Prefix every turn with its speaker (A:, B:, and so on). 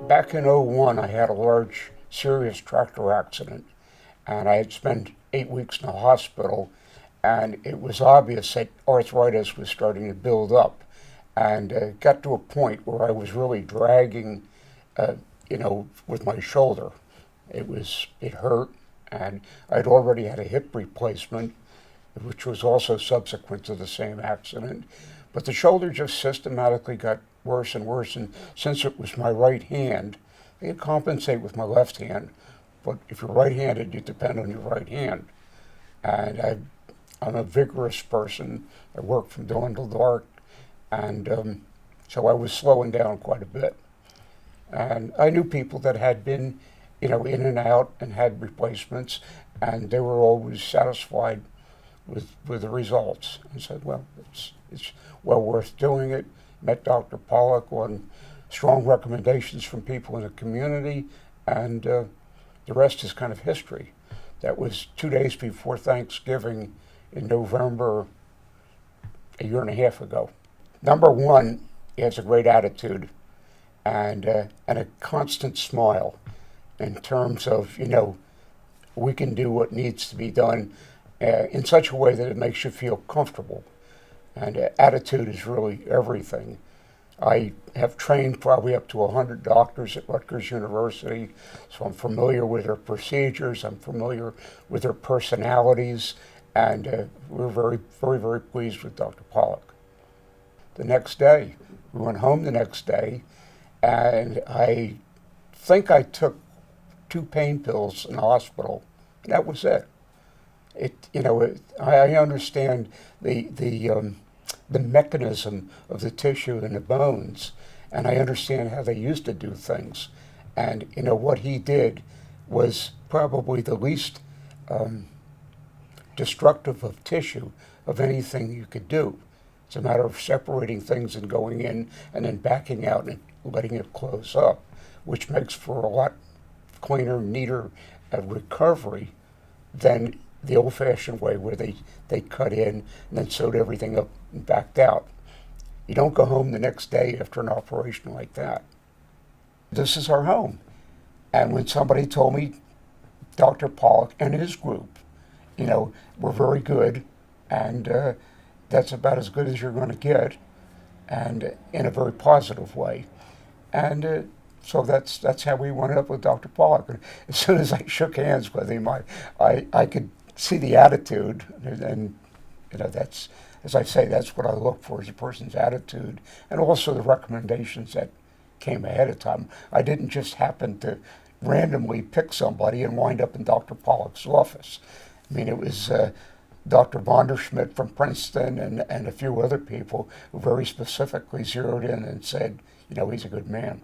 A: Back in '01, I had a large, serious tractor accident, and I had spent 8 weeks in the hospital, and it was obvious that arthritis was starting to build up, and got to a point where I was really dragging, with my shoulder. It hurt, and I'd already had a hip replacement, which was also subsequent to the same accident. But the shoulder just systematically got worse and worse, and since it was my right hand, I could compensate with my left hand. But if you're right-handed, you depend on your right hand. And I'm a vigorous person. I work from dawn till dark, and so I was slowing down quite a bit. And I knew people that had been, in and out and had replacements, and they were always satisfied with the results, and said, well, it's well worth doing it. Met Dr. Pollack on strong recommendations from people in the community, and the rest is kind of history. That was 2 days before Thanksgiving in November, a year and a half ago. Number one, he has a great attitude and a constant smile in terms of, we can do what needs to be done in such a way that it makes you feel comfortable. And attitude is really everything. I have trained probably up to 100 doctors at Rutgers University, so I'm familiar with their procedures, I'm familiar with their personalities, and we're very, very, very pleased with Dr. Pollack. The next day, we went home the next day, and I think I took 2 pain pills in the hospital, and that was it. I understand the mechanism of the tissue and the bones, and I understand how they used to do things. And what he did was probably the least destructive of tissue of anything you could do. It's a matter of separating things and going in and then backing out and letting it close up, which makes for a lot cleaner, neater recovery than the old-fashioned way where they cut in and then sewed everything up and backed out. You don't go home the next day after an operation like that. This is our home. And when somebody told me Dr. Pollack and his group, were very good, and that's about as good as you're going to get, and in a very positive way. And so that's how we went up with Dr. Pollack. And as soon as I shook hands with him, I could see the attitude, and that's, as I say, that's what I look for, is a person's attitude, and also the recommendations that came ahead of time. I didn't just happen to randomly pick somebody and wind up in Dr. Pollack's office. I mean, it was Dr. Vonderschmidt from Princeton and a few other people who very specifically zeroed in and said, he's a good man.